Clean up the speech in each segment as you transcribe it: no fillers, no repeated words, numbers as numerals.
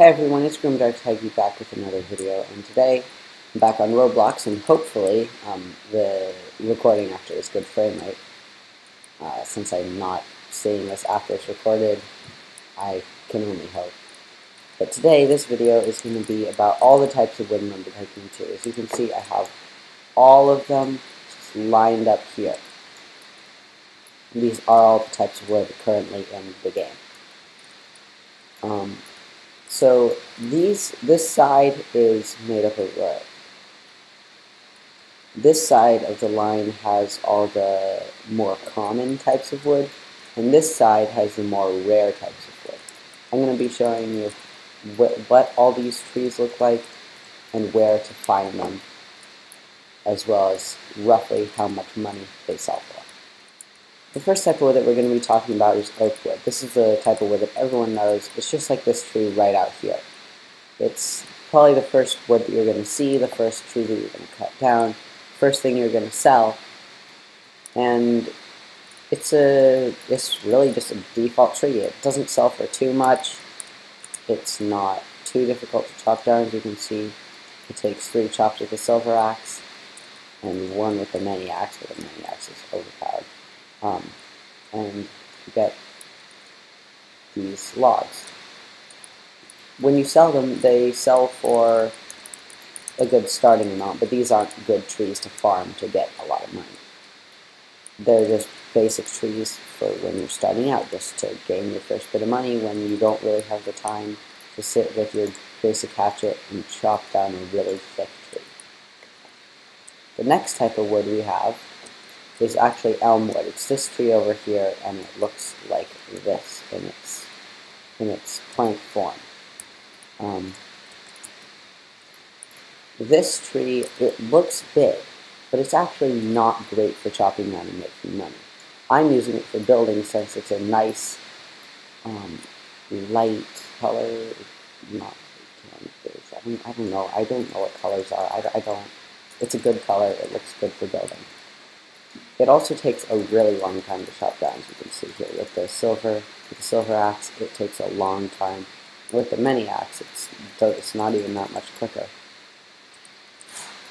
Hey everyone, it's Lumber Tycoon back with another video, and today I'm back on Roblox, and hopefully the recording after is good frame rate. Since I'm not seeing this after it's recorded, I can only hope. But today, this video is going to be about all the types of wood in Lumber Tycoon 2. As you can see, I have all of them just lined up here. These are all the types of wood currently in the game. So this side is made up of wood. This side of the line has all the more common types of wood, and this side has the more rare types of wood. I'm going to be showing you what all these trees look like and where to find them, as well as roughly how much money they sell for. The first type of wood that we're going to be talking about is oak wood. This is the type of wood that everyone knows. It's just like this tree right out here. It's probably the first wood that you're going to see, the first tree that you're going to cut down, first thing you're going to sell, and it's really just a default tree. It doesn't sell for too much. It's not too difficult to chop down. As you can see, it takes 3 chops with a silver axe and 1 with the mini axe, but the mini axe is overpowered. And you get these logs. When you sell them, they sell for a good starting amount, but these aren't good trees to farm to get a lot of money. They're just basic trees for when you're starting out, just to gain your first bit of money when you don't really have the time to sit with your basic hatchet and chop down a really thick tree. The next type of wood we have is actually Elmwood. It's this tree over here, and it looks like this in its plank form. This tree, it looks big, but it's actually not great for chopping down and making money. I'm using it for building since it's a nice light color. I don't know what colors are. It's a good color. It looks good for building. It also takes a really long time to chop down, as you can see here. With the silver axe, it takes a long time. With the mini axe, it's not even that much quicker.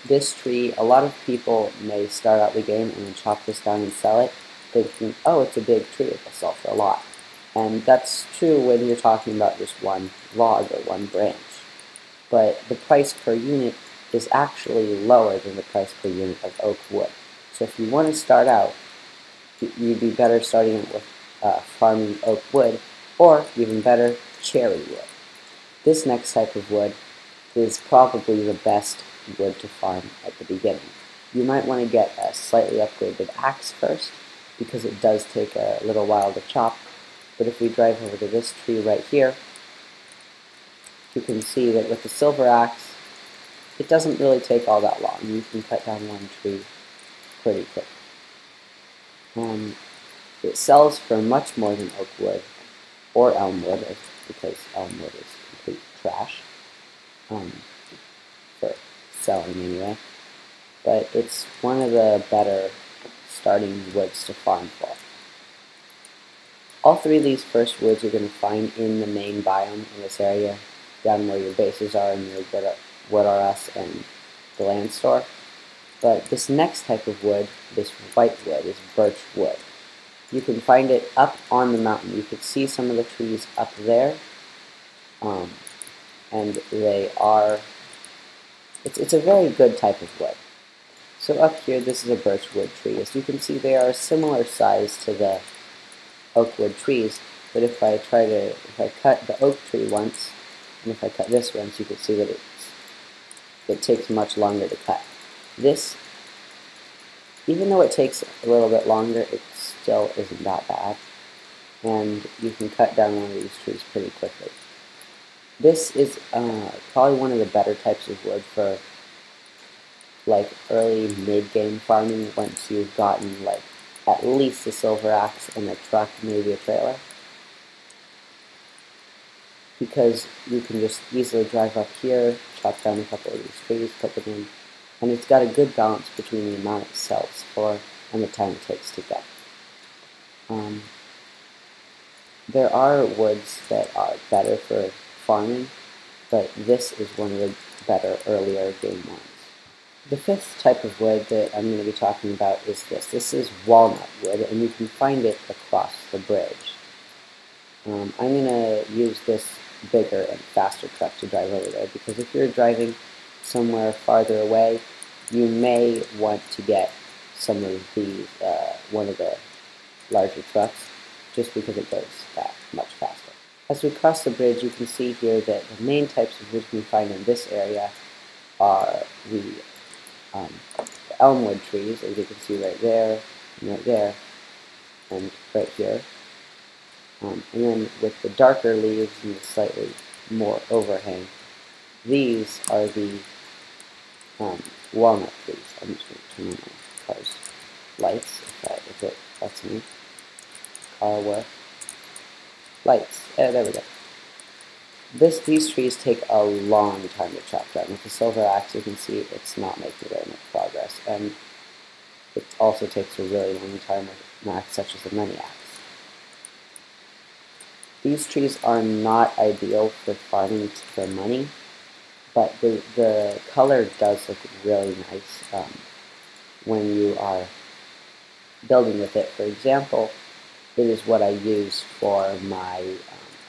This tree, a lot of people may start out the game and then chop this down and sell it, thinking, oh, it's a big tree, it'll sell for a lot. And that's true when you're talking about just one log or one branch. But the price per unit is actually lower than the price per unit of oak wood. So if you want to start out, you'd be better starting with farming oak wood, or even better, cherry wood. This next type of wood is probably the best wood to farm at the beginning. You might want to get a slightly upgraded axe first, because it does take a little while to chop. But if we drive over to this tree right here, you can see that with the silver axe, it doesn't really take all that long. You can cut down one tree pretty quick. It sells for much more than oak wood or elmwood, because elmwood is complete trash for selling anyway. But it's one of the better starting woods to farm for. All 3 of these first woods you're going to find in the main biome in this area, down where your bases are in your Wood RS and the land store. But this next type of wood, this white wood, is birch wood. You can find it up on the mountain. You can see some of the trees up there, and it's a very good type of wood. So up here, this is a birch wood tree. As you can see, they are a similar size to the oak wood trees, but if I cut the oak tree once, and if I cut this once, you can see that it takes much longer to cut. This, even though it takes a little bit longer, it still isn't that bad, and you can cut down one of these trees pretty quickly. This is probably one of the better types of wood for like early mid-game farming, once you've gotten like at least a silver axe and a truck, maybe a trailer, because you can just easily drive up here, chop down a couple of these trees, put them in, and it's got a good balance between the amount it sells for and the time it takes to get. There are woods that are better for farming, but this is one of the better earlier game ones. The fifth type of wood that I'm going to be talking about is this. This is walnut wood, and you can find it across the bridge. I'm going to use this bigger and faster truck to drive over there, because if you're driving somewhere farther away, you may want to get some of these, one of the larger trucks, just because it goes that much faster. As we cross the bridge, you can see here that the main types of wood you can find in this area are the elmwood trees, as you can see right there, and right here. And then with the darker leaves and the slightly more overhang, these are the walnut trees. I'm just going to turn on my car's lights, if it lets me. Car work. Lights. There we go. These trees take a long time to chop down. With the silver axe, you can see it's not making very much progress, and it also takes a really long time with an axe such as the mini axe. These trees are not ideal for farming for money, but the color does look really nice when you are building with it. For example, it is what I use for my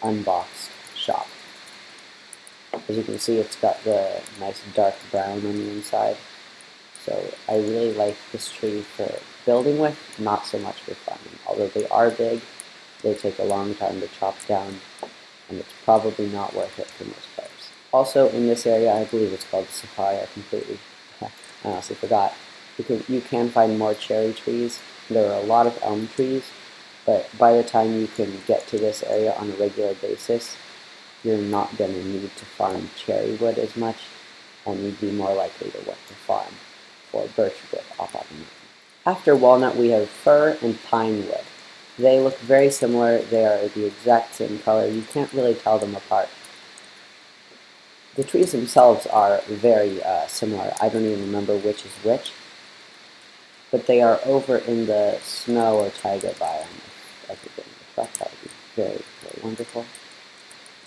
unboxed shop. As you can see, it's got the nice dark brown on the inside. So I really like this tree for building with, not so much for farming. Although they are big, they take a long time to chop down, and it's probably not worth it for most players. Also in this area, I believe it's called Safari, I honestly forgot, you can find more cherry trees. There are a lot of elm trees, but by the time you can get to this area on a regular basis, you're not going to need to farm cherry wood as much, and you'd be more likely to want to farm for birch wood off of the mountain. After walnut, we have fir and pine wood. They look very similar. They are the exact same color. You can't really tell them apart. The trees themselves are very similar. I don't even remember which is which, but they are over in the snow or taiga biome. If I could get in the truck, that would be very, very wonderful.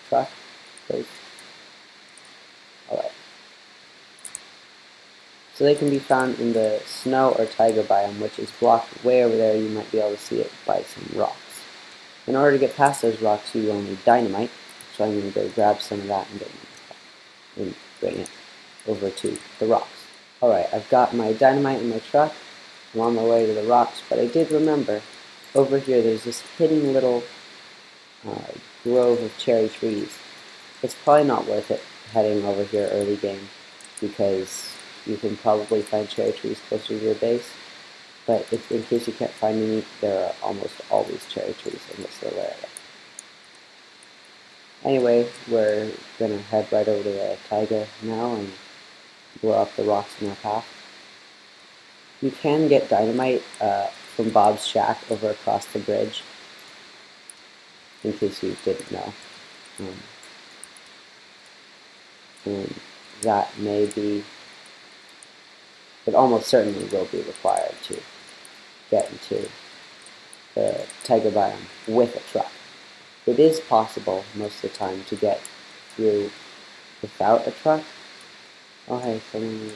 Truck, please. Alright. So they can be found in the snow or taiga biome, which is blocked way over there. You might be able to see it by some rocks. In order to get past those rocks, you will need dynamite, so I'm going to go grab some of that and bring it over to the rocks. Alright, I've got my dynamite in my truck. I'm on my way to the rocks, but I did remember, over here there's this hidden little grove of cherry trees. It's probably not worth it heading over here early game, because you can probably find cherry trees closer to your base, but if in case you can't find any, there are almost always cherry trees in this little area. Anyway, we're going to head right over to the taiga now and blow up the rocks in our path. You can get dynamite from Bob's shack over across the bridge, in case you didn't know. And that may be, it almost certainly will be required to get into the taiga biome with a truck. It is possible most of the time to get through without a truck. Oh hey, someone is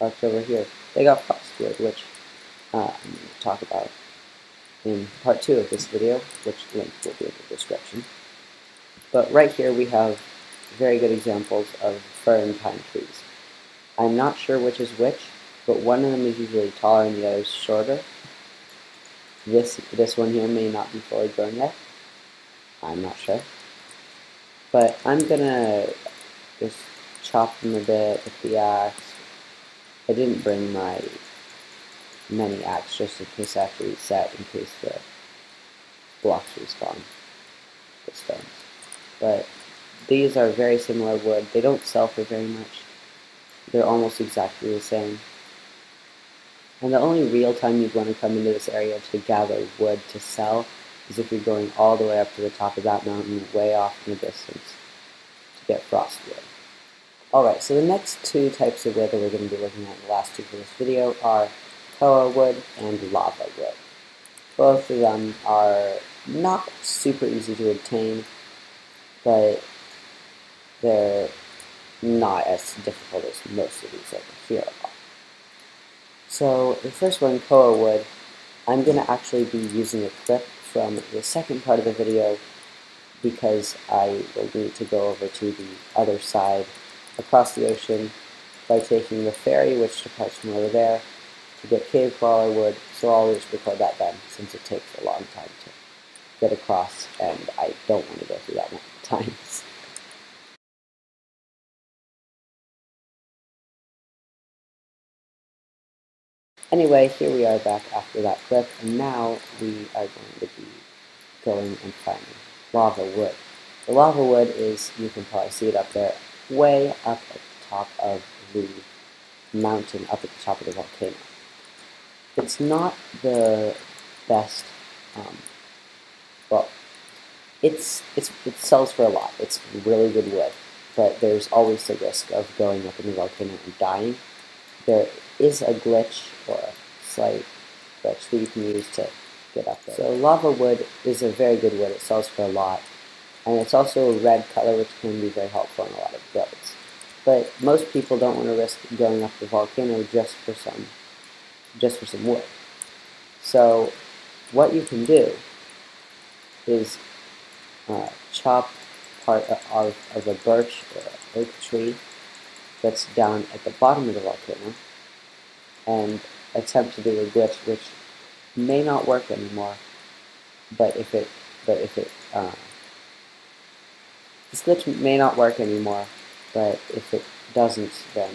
parked over here. They got frostwood, which I'm going to talk about in part 2 of this video, which link will be in the description. But right here we have very good examples of fir and pine trees. I'm not sure which is which, but one of them is usually taller and the other is shorter. This one here may not be fully grown yet. I'm not sure. But I'm gonna just chop them a bit with the axe. I didn't bring my mini axe just in case I have to reset, in case the blocks respawn, the stones. But these are very similar wood. They don't sell for very much. They're almost exactly the same. And the only real time you'd want to come into this area to gather wood to sell is if you're going all the way up to the top of that mountain, way off in the distance, to get frostwood. Alright, so the next two types of wood that we're going to be looking at in the last two for this video are koa wood and lava wood. Both of them are not super easy to obtain, but they're not as difficult as most of these over here are. So the first one, koa wood, I'm going to actually be using a clip from the second part of the video because I will need to go over to the other side across the ocean by taking the ferry, which departs from over there, to get cave crawler wood, so I'll just record that then, since it takes a long time to get across, and I don't want to go through that many times. Anyway, here we are back after that clip, and now we are going to be going and finding lava wood. The lava wood is, you can probably see it up there, way up at the top of the mountain, up at the top of the volcano. It's not the best, well, it sells for a lot. It's really good wood, but there's always the risk of going up in the volcano and dying. There is a glitch, or a slight glitch, that you can use to get up there. So lava wood is a very good wood. It sells for a lot, and it's also a red color, which can be very helpful in a lot of builds. But most people don't want to risk going up the volcano just for some wood. So what you can do is chop part of a birch or an oak tree that's down at the bottom of the volcano and attempt to do a glitch, which may not work anymore. But this glitch may not work anymore. But if it doesn't, then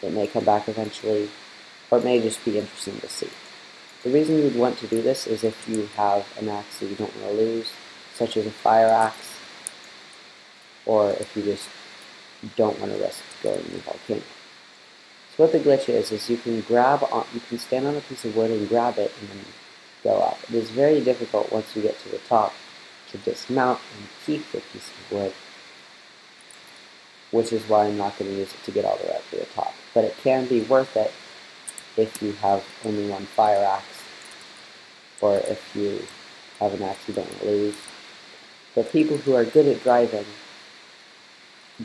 it may come back eventually, or it may just be interesting to see. The reason you'd want to do this is if you have an axe that you don't want to lose, such as a fire axe, or if you just don't want to risk going in the volcano. So what the glitch is you can stand on a piece of wood and grab it and then go up. It is very difficult once you get to the top to dismount and keep the piece of wood, which is why I'm not going to use it to get all the way up to the top. But it can be worth it if you have only one fire axe, or if you have an axe you don't want to lose. But people who are good at driving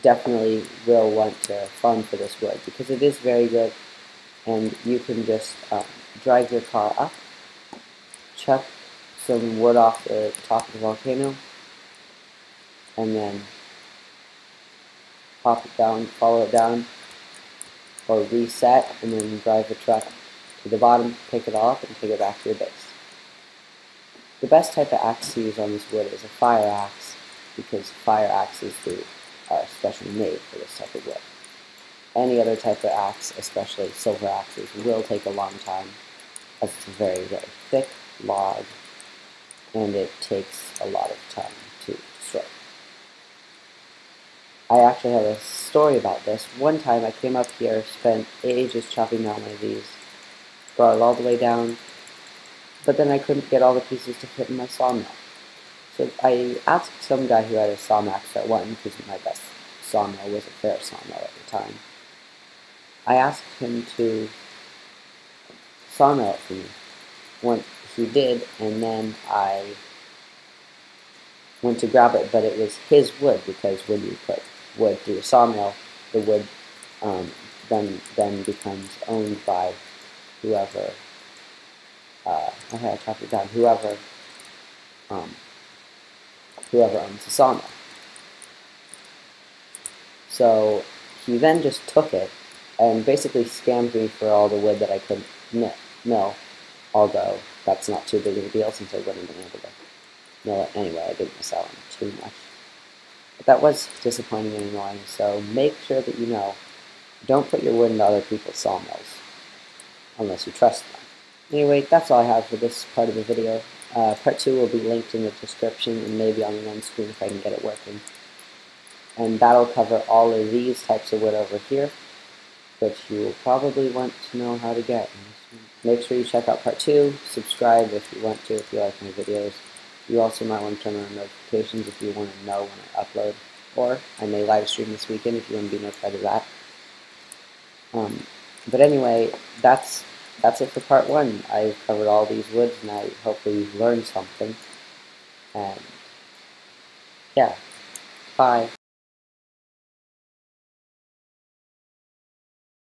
definitely will want to farm for this wood, because it is very good, and you can just drive your car up, chuck some wood off the top of the volcano, and then pop it down, follow it down, or reset, and then drive the truck to the bottom, pick it all up, and take it back to your base. The best type of axe to use on this wood is a fire axe, because fire axes are especially made for this type of wood. Any other type of axe, especially silver axes, will take a long time, as it's a very, very thick log, and it takes a lot of time to destroy. I actually have a story about this. One time I came up here, spent ages chopping down one of these, brought it all the way down, but then I couldn't get all the pieces to fit in my sawmill. So I asked some guy who had a Sawmax at one, because my best sawmill was a Fir sawmill at the time. I asked him to sawmill it for me. Once he did, and then I went to grab it, but it was his wood, because when you put wood through a sawmill, the wood then becomes owned by whoever. I chopped it down. Whoever owns the sawmill. So he then just took it and basically scammed me for all the wood that I couldn't mill, although that's not too big of a deal since I wouldn't have been able to mill it anyway. I didn't miss out on too much. But that was disappointing and annoying, so make sure that you know, don't put your wood into other people's sawmills, unless you trust them. Anyway, that's all I have for this part of the video. Part 2 will be linked in the description and maybe on the end screen if I can get it working. And that'll cover all of these types of wood over here, which you will probably want to know how to get. Make sure you check out part 2, subscribe if you want to, if you like my videos. You also might want to turn on notifications if you want to know when I upload, or I may live stream this weekend if you want to be notified of that. But anyway, that's it for part 1. I've covered all these woods, and I hopefully you've learned something. And yeah, bye.